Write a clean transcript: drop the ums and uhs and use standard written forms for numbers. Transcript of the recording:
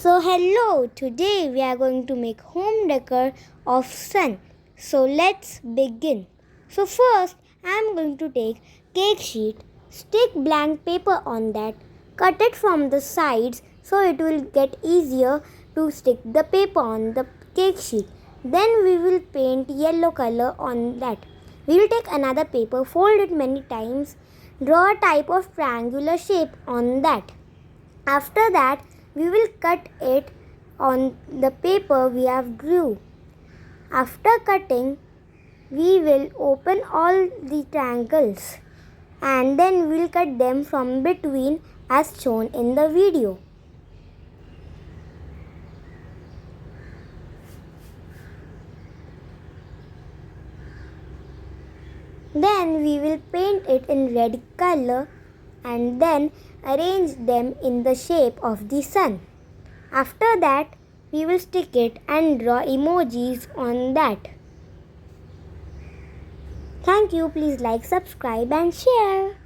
So hello, today we are going to make home decor of sun. So let's begin. So first I am going to take cake sheet, stick blank paper on that, cut it from the sides so it will get easier to stick the paper on the cake sheet. Then we will paint yellow color on that. We will take another paper, fold it many times, draw a type of triangular shape on that. After that, we will cut it on the paper we have drew. After cutting, we will open all the triangles and then we will cut them from between as shown in the video. Then we will paint it in red color and then arrange them in the shape of the sun. After that, we will stick it and draw emojis on that. Thank you. Please like, subscribe and share.